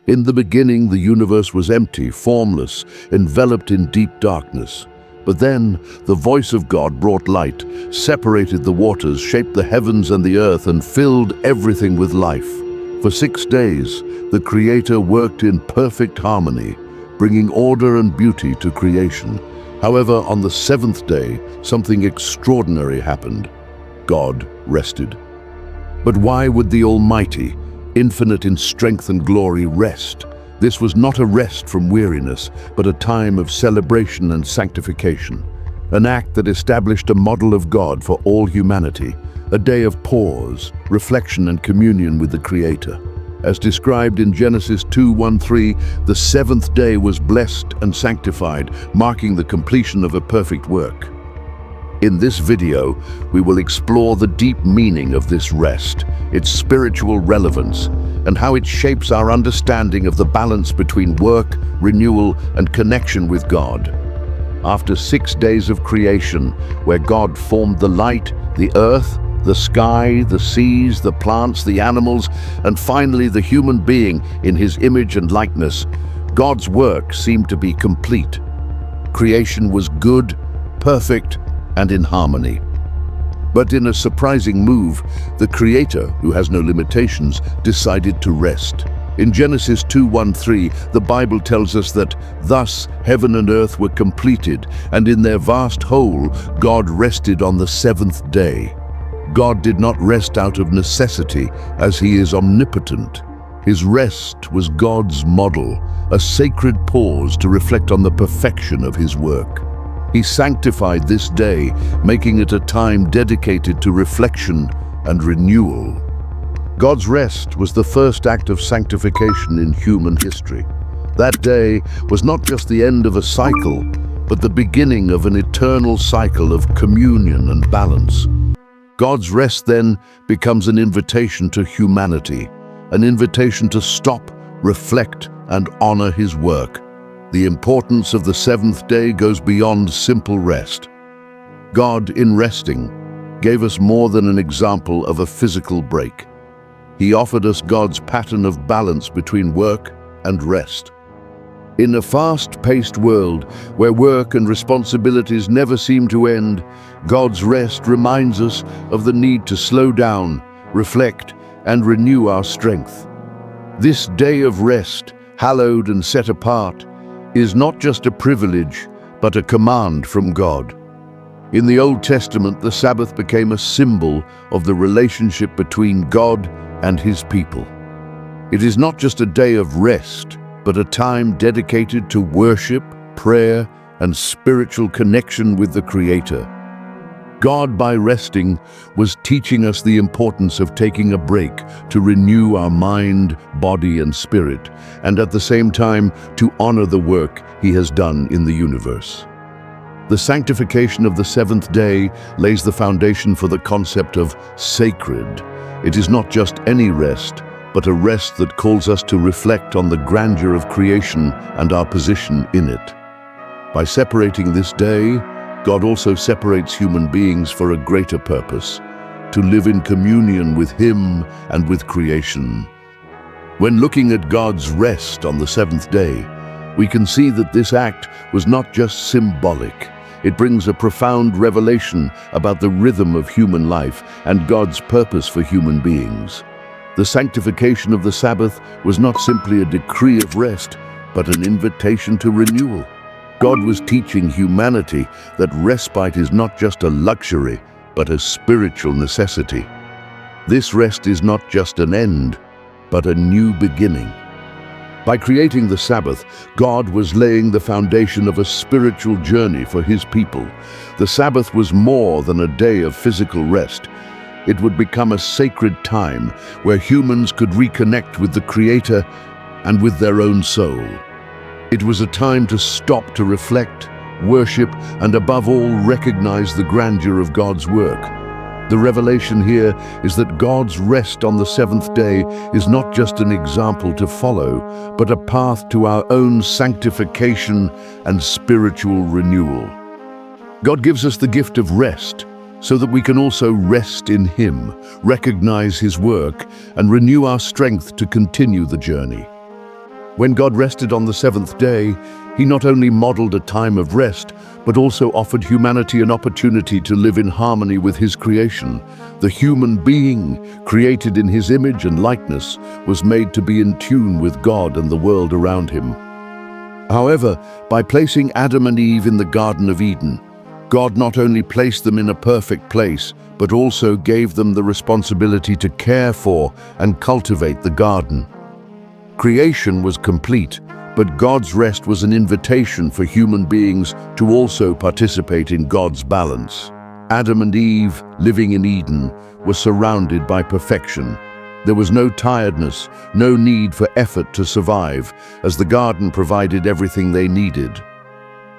In the beginning, the universe was empty, formless, enveloped in deep darkness. But then, the voice of God brought light, separated the waters, shaped the heavens and the earth, and filled everything with life. For 6 days, the Creator worked in perfect harmony, bringing order and beauty to creation. However, on the 7th day, something extraordinary happened. God rested. But why would the Almighty, infinite in strength and glory, rest? This was not a rest from weariness, but a time of celebration and sanctification, an act that established a model of God for all humanity, a day of pause, reflection and communion with the Creator. As described in Genesis 2:1-3, the 7th day was blessed and sanctified, marking the completion of a perfect work. In this video, we will explore the deep meaning of this rest, its spiritual relevance, and how it shapes our understanding of the balance between work, renewal, and connection with God. After 6 days of creation, where God formed the light, the earth, the sky, the seas, the plants, the animals, and finally the human being in His image and likeness, God's work seemed to be complete. Creation was good, perfect, and in harmony. But in a surprising move, the Creator, who has no limitations, decided to rest. In Genesis 2:1-3, the Bible tells us that, "Thus heaven and earth were completed, and in their vast whole God rested on the 7th day." God did not rest out of necessity, as He is omnipotent. His rest was God's model, a sacred pause to reflect on the perfection of His work. He sanctified this day, making it a time dedicated to reflection and renewal. God's rest was the first act of sanctification in human history. That day was not just the end of a cycle, but the beginning of an eternal cycle of communion and balance. God's rest then becomes an invitation to humanity, an invitation to stop, reflect, and honor His work. The importance of the 7th day goes beyond simple rest. God, in resting, gave us more than an example of a physical break. He offered us God's pattern of balance between work and rest. In a fast-paced world where work and responsibilities never seem to end, God's rest reminds us of the need to slow down, reflect, and renew our strength. This day of rest, hallowed and set apart, is not just a privilege, but a command from God. In the Old Testament, the Sabbath became a symbol of the relationship between God and His people. It is not just a day of rest, but a time dedicated to worship, prayer, and spiritual connection with the Creator. God, by resting, was teaching us the importance of taking a break to renew our mind, body, and spirit, and at the same time to honor the work He has done in the universe. The sanctification of the 7th day lays the foundation for the concept of sacred. It is not just any rest, but a rest that calls us to reflect on the grandeur of creation and our position in it. By separating this day, God also separates human beings for a greater purpose, to live in communion with Him and with creation. When looking at God's rest on the 7th day, we can see that this act was not just symbolic. It brings a profound revelation about the rhythm of human life and God's purpose for human beings. The sanctification of the Sabbath was not simply a decree of rest, but an invitation to renewal. God was teaching humanity that respite is not just a luxury, but a spiritual necessity. This rest is not just an end, but a new beginning. By creating the Sabbath, God was laying the foundation of a spiritual journey for His people. The Sabbath was more than a day of physical rest. It would become a sacred time where humans could reconnect with the Creator and with their own soul. It was a time to stop, to reflect, worship, and above all, recognize the grandeur of God's work. The revelation here is that God's rest on the 7th day is not just an example to follow, but a path to our own sanctification and spiritual renewal. God gives us the gift of rest so that we can also rest in Him, recognize His work, and renew our strength to continue the journey. When God rested on the seventh day, he not only modeled a time of rest, but also offered humanity an opportunity to live in harmony with his creation. The human being, created in his image and likeness, was made to be in tune with God and the world around him. However, by placing Adam and Eve in the Garden of Eden, God not only placed them in a perfect place, but also gave them the responsibility to care for and cultivate the garden. Creation was complete, but God's rest was an invitation for human beings to also participate in God's balance. Adam and Eve, living in Eden, were surrounded by perfection. There was no tiredness, no need for effort to survive, as the garden provided everything they needed.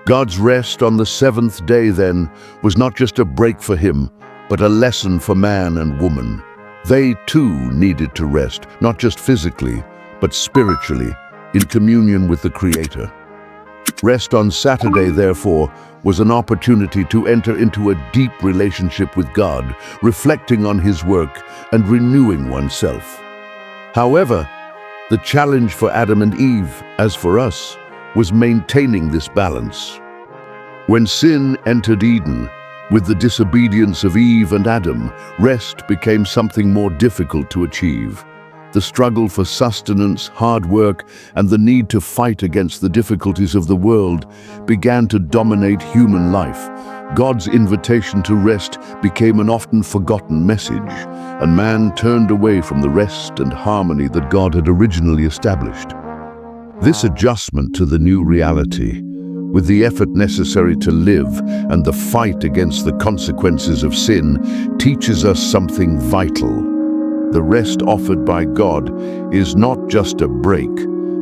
God's rest on the seventh day, then, was not just a break for him, but a lesson for man and woman. They, too, needed to rest, not just physically, but spiritually, in communion with the Creator. Rest on Saturday, therefore, was an opportunity to enter into a deep relationship with God, reflecting on his work and renewing oneself. However, the challenge for Adam and Eve, as for us, was maintaining this balance. When sin entered Eden, with the disobedience of Eve and Adam, rest became something more difficult to achieve. The struggle for sustenance, hard work, and the need to fight against the difficulties of the world began to dominate human life. God's invitation to rest became an often forgotten message, and man turned away from the rest and harmony that God had originally established. This adjustment to the new reality, with the effort necessary to live and the fight against the consequences of sin, teaches us something vital. The rest offered by God is not just a break,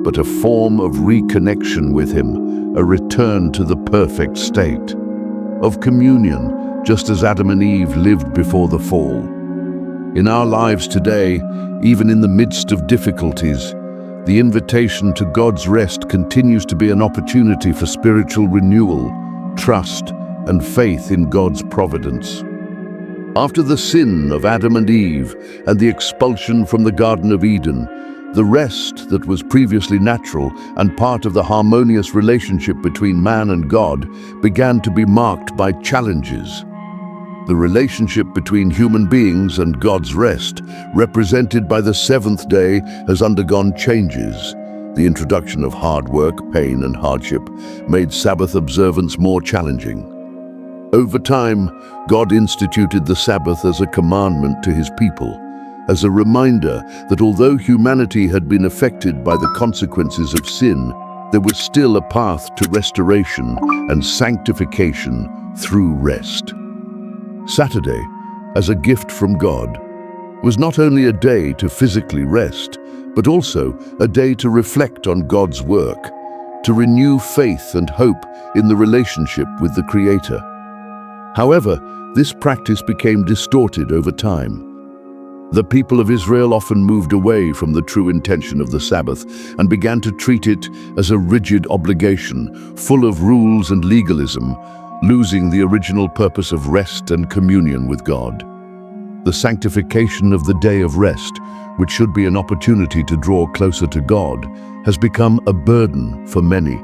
but a form of reconnection with him, a return to the perfect state of communion, just as Adam and Eve lived before the fall. In our lives today, even in the midst of difficulties, the invitation to God's rest continues to be an opportunity for spiritual renewal, trust, and faith in God's providence. After the sin of Adam and Eve and the expulsion from the Garden of Eden, the rest that was previously natural and part of the harmonious relationship between man and God began to be marked by challenges. The relationship between human beings and God's rest, represented by the seventh day, has undergone changes. The introduction of hard work, pain, and hardship made Sabbath observance more challenging. Over time, God instituted the Sabbath as a commandment to his people, as a reminder that although humanity had been affected by the consequences of sin, there was still a path to restoration and sanctification through rest. Saturday, as a gift from God, was not only a day to physically rest, but also a day to reflect on God's work, to renew faith and hope in the relationship with the Creator. However, this practice became distorted over time. The people of Israel often moved away from the true intention of the Sabbath and began to treat it as a rigid obligation, full of rules and legalism, losing the original purpose of rest and communion with God. The sanctification of the day of rest, which should be an opportunity to draw closer to God, has become a burden for many.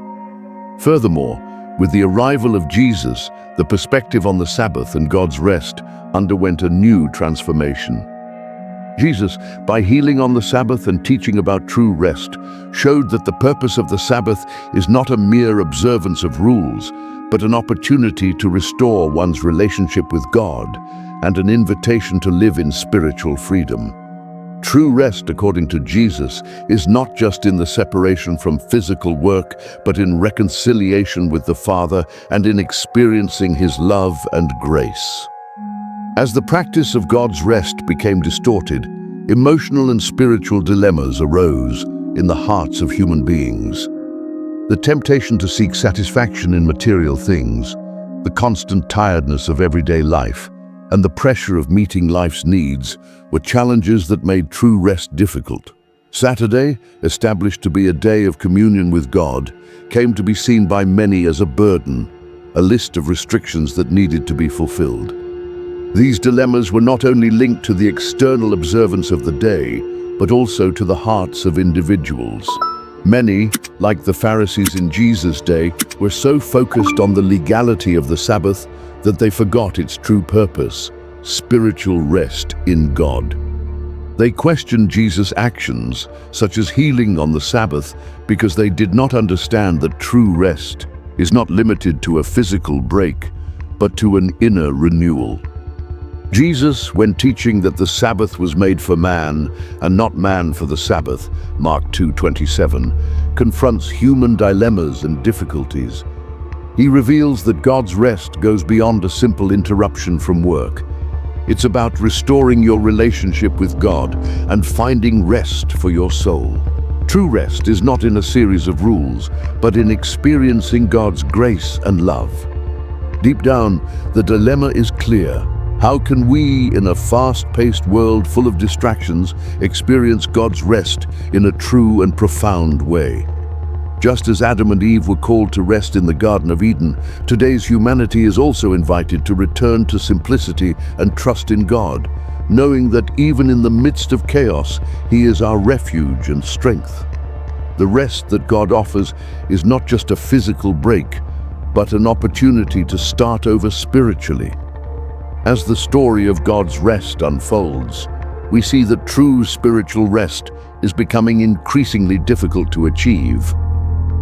Furthermore, with the arrival of Jesus, the perspective on the Sabbath and God's rest underwent a new transformation. Jesus, by healing on the Sabbath and teaching about true rest, showed that the purpose of the Sabbath is not a mere observance of rules, but an opportunity to restore one's relationship with God and an invitation to live in spiritual freedom. True rest, according to Jesus, is not just in the separation from physical work, but in reconciliation with the Father and in experiencing his love and grace. As the practice of God's rest became distorted, emotional and spiritual dilemmas arose in the hearts of human beings. The temptation to seek satisfaction in material things, the constant tiredness of everyday life, and the pressure of meeting life's needs were challenges that made true rest difficult. Saturday, established to be a day of communion with God, came to be seen by many as a burden, a list of restrictions that needed to be fulfilled. These dilemmas were not only linked to the external observance of the day, but also to the hearts of individuals. Many, like the Pharisees in Jesus' day, were so focused on the legality of the Sabbath that they forgot its true purpose, spiritual rest in God. They questioned Jesus' actions, such as healing on the Sabbath, because they did not understand that true rest is not limited to a physical break, but to an inner renewal. Jesus, when teaching that the Sabbath was made for man and not man for the Sabbath, Mark 2:27, confronts human dilemmas and difficulties. He reveals that God's rest goes beyond a simple interruption from work. It's about restoring your relationship with God and finding rest for your soul. True rest is not in a series of rules, but in experiencing God's grace and love. Deep down, the dilemma is clear. How can we, in a fast-paced world full of distractions, experience God's rest in a true and profound way? Just as Adam and Eve were called to rest in the Garden of Eden, today's humanity is also invited to return to simplicity and trust in God, knowing that even in the midst of chaos, He is our refuge and strength. The rest that God offers is not just a physical break, but an opportunity to start over spiritually. As the story of God's rest unfolds, we see that true spiritual rest is becoming increasingly difficult to achieve.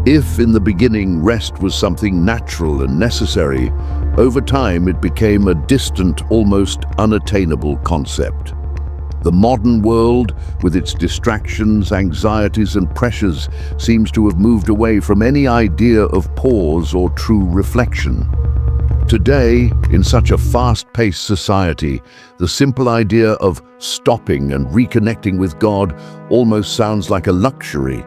If in the beginning rest was something natural and necessary, over time it became a distant, almost unattainable concept. The modern world, with its distractions, anxieties, and pressures, seems to have moved away from any idea of pause or true reflection. Today, in such a fast-paced society, the simple idea of stopping and reconnecting with God almost sounds like a luxury.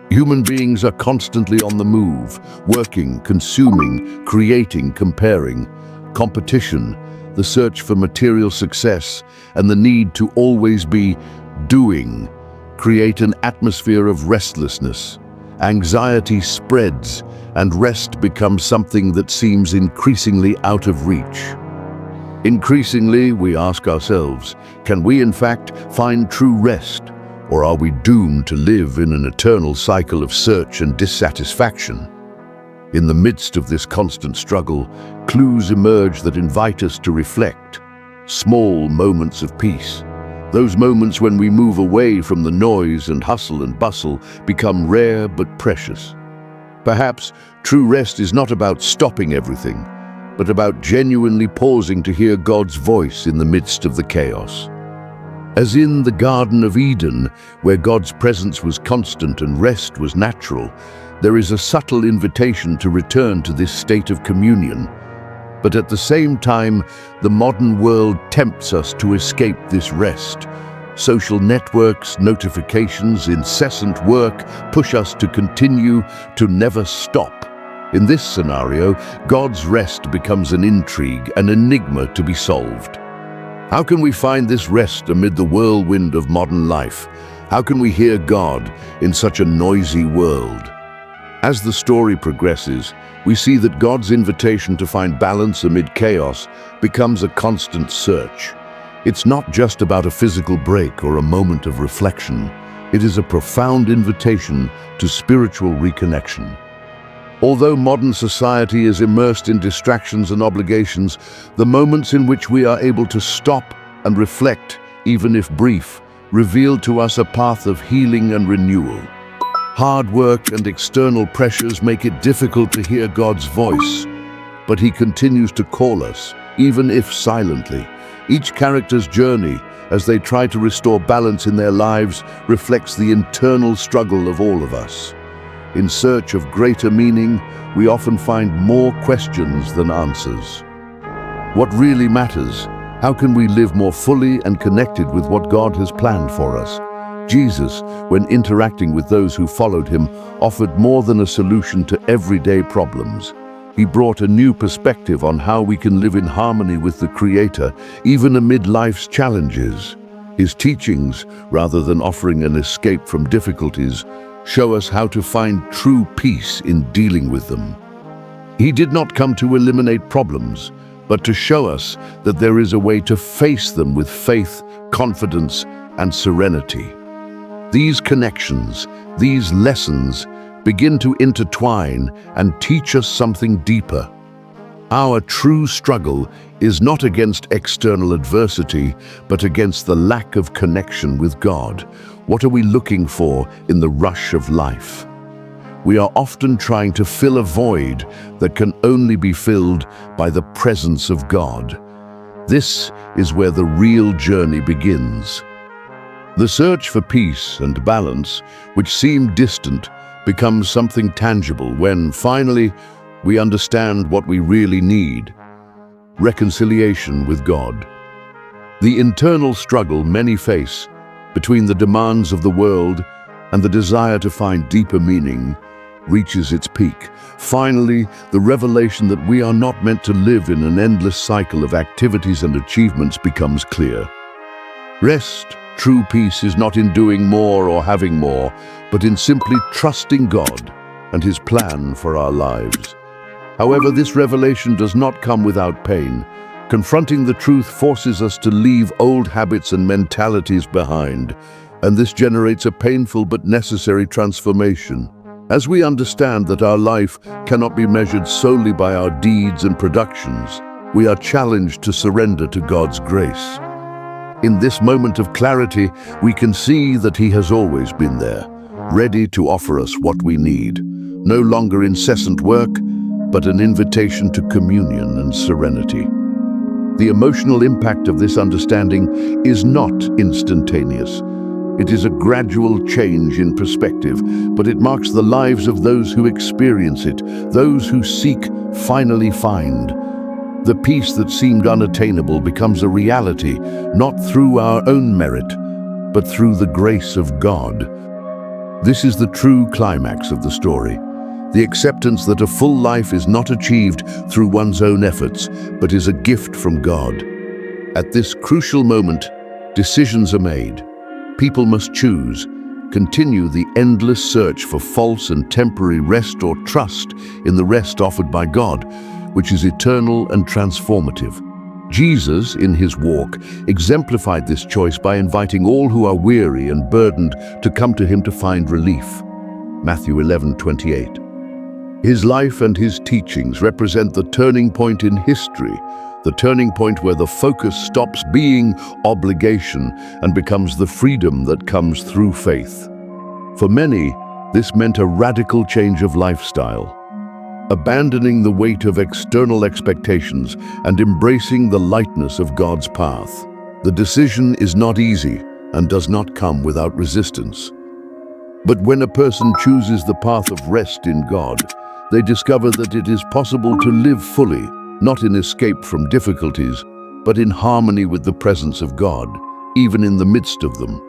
Human beings are constantly on the move, working, consuming, creating, comparing. Competition, the search for material success, and the need to always be doing create an atmosphere of restlessness. Anxiety spreads, and rest becomes something that seems increasingly out of reach. Increasingly, we ask ourselves, can we in fact find true rest, or are we doomed to live in an eternal cycle of search and dissatisfaction? In the midst of this constant struggle, clues emerge that invite us to reflect. Small moments of peace. Those moments when we move away from the noise and hustle and bustle become rare but precious. Perhaps true rest is not about stopping everything, but about genuinely pausing to hear God's voice in the midst of the chaos. As in the Garden of Eden, where God's presence was constant and rest was natural, there is a subtle invitation to return to this state of communion. But at the same time, the modern world tempts us to escape this rest. Social networks, notifications, incessant work push us to continue, to never stop. In this scenario, God's rest becomes an intrigue, an enigma to be solved. How can we find this rest amid the whirlwind of modern life? How can we hear God in such a noisy world? As the story progresses, we see that God's invitation to find balance amid chaos becomes a constant search. It's not just about a physical break or a moment of reflection. It is a profound invitation to spiritual reconnection. Although modern society is immersed in distractions and obligations, the moments in which we are able to stop and reflect, even if brief, reveal to us a path of healing and renewal. Hard work and external pressures make it difficult to hear God's voice, but He continues to call us, even if silently. Each character's journey, as they try to restore balance in their lives, reflects the internal struggle of all of us. In search of greater meaning, we often find more questions than answers. What really matters? How can we live more fully and connected with what God has planned for us? Jesus, when interacting with those who followed Him, offered more than a solution to everyday problems. He brought a new perspective on how we can live in harmony with the Creator, even amid life's challenges. His teachings, rather than offering an escape from difficulties, show us how to find true peace in dealing with them. He did not come to eliminate problems, but to show us that there is a way to face them with faith, confidence, and serenity. These connections, these lessons, begin to intertwine and teach us something deeper. Our true struggle is not against external adversity, but against the lack of connection with God. What are we looking for in the rush of life? We are often trying to fill a void that can only be filled by the presence of God. This is where the real journey begins. The search for peace and balance, which seem distant, becomes something tangible when, finally, we understand what we really need: reconciliation with God. The internal struggle many face between the demands of the world and the desire to find deeper meaning reaches its peak. Finally, the revelation that we are not meant to live in an endless cycle of activities and achievements becomes clear. Rest, true peace, is not in doing more or having more, but in simply trusting God and His plan for our lives. However, this revelation does not come without pain. Confronting the truth forces us to leave old habits and mentalities behind, and this generates a painful but necessary transformation. As we understand that our life cannot be measured solely by our deeds and productions, we are challenged to surrender to God's grace. In this moment of clarity, we can see that He has always been there, ready to offer us what we need. No longer incessant work, but an invitation to communion and serenity. The emotional impact of this understanding is not instantaneous. It is a gradual change in perspective, but it marks the lives of those who experience it. Those who seek finally find. The peace that seemed unattainable becomes a reality, not through our own merit, but through the grace of God. This is the true climax of the story. The acceptance that a full life is not achieved through one's own efforts, but is a gift from God. At this crucial moment, decisions are made. People must choose: continue the endless search for false and temporary rest, or trust in the rest offered by God, which is eternal and transformative. Jesus, in His walk, exemplified this choice by inviting all who are weary and burdened to come to Him to find relief. Matthew 11:28. His life and His teachings represent the turning point in history, the turning point where the focus stops being obligation and becomes the freedom that comes through faith. For many, this meant a radical change of lifestyle, abandoning the weight of external expectations and embracing the lightness of God's path. The decision is not easy and does not come without resistance. But when a person chooses the path of rest in God, they discover that it is possible to live fully, not in escape from difficulties, but in harmony with the presence of God, even in the midst of them.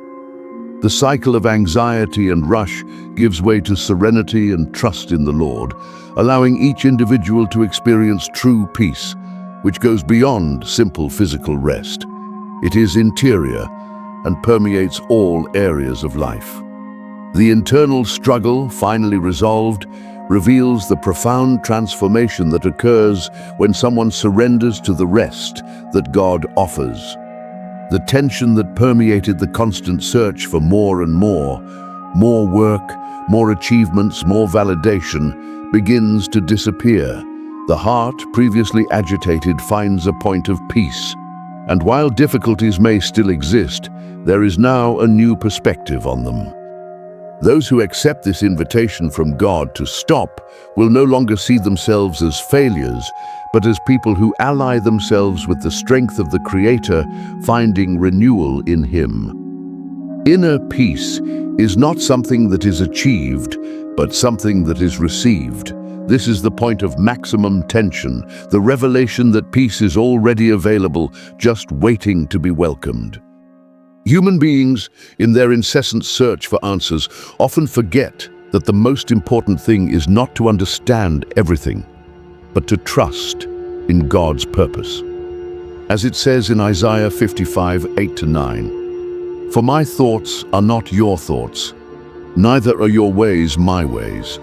The cycle of anxiety and rush gives way to serenity and trust in the Lord, allowing each individual to experience true peace, which goes beyond simple physical rest. It is interior and permeates all areas of life. The internal struggle, finally resolved, reveals the profound transformation that occurs when someone surrenders to the rest that God offers. The tension that permeated the constant search for more and more work, more achievements, more validation, begins to disappear. The heart, previously agitated, finds a point of peace. And while difficulties may still exist, there is now a new perspective on them. Those who accept this invitation from God to stop will no longer see themselves as failures, but as people who ally themselves with the strength of the Creator, finding renewal in Him. Inner peace is not something that is achieved, but something that is received. This is the point of maximum tension, the revelation that peace is already available, just waiting to be welcomed. Human beings, in their incessant search for answers, often forget that the most important thing is not to understand everything, but to trust in God's purpose. As it says in Isaiah 55:8-9, "For my thoughts are not your thoughts, neither are your ways my ways."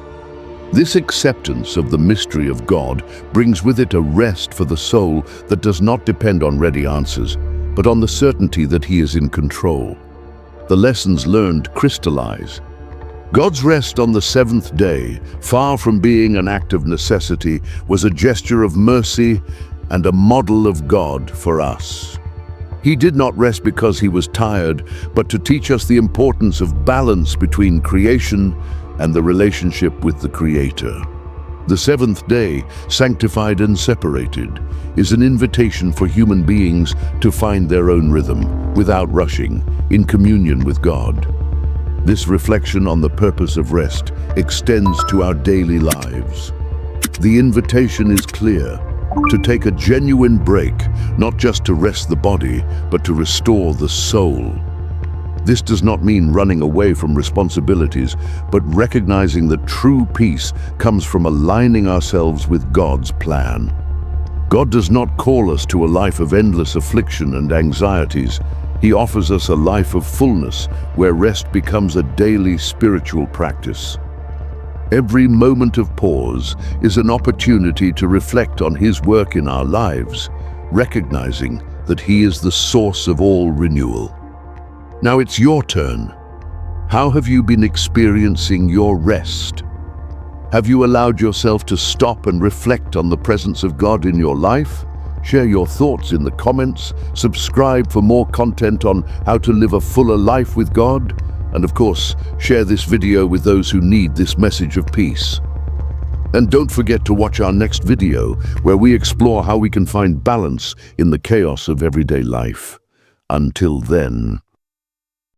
This acceptance of the mystery of God brings with it a rest for the soul that does not depend on ready answers, but on the certainty that He is in control. the lessons learned crystallize. God's rest on the seventh day, far from being an act of necessity, was a gesture of mercy and a model of God for us. He did not rest because he was tired, but to teach us the importance of balance between creation and the relationship with the Creator. The seventh day, sanctified and separated, is an invitation for human beings to find their own rhythm, without rushing, in communion with God. This reflection on the purpose of rest extends to our daily lives. The invitation is clear: to take a genuine break, not just to rest the body, but to restore the soul. This does not mean running away from responsibilities, but recognizing that true peace comes from aligning ourselves with God's plan. God does not call us to a life of endless affliction and anxieties. He offers us a life of fullness, where rest becomes a daily spiritual practice. Every moment of pause is an opportunity to reflect on His work in our lives, recognizing that He is the source of all renewal. Now it's your turn. How have you been experiencing your rest? Have you allowed yourself to stop and reflect on the presence of God in your life? Share your thoughts in the comments, subscribe for more content on how to live a fuller life with God, and of course, share this video with those who need this message of peace. And don't forget to watch our next video, where we explore how we can find balance in the chaos of everyday life. Until then,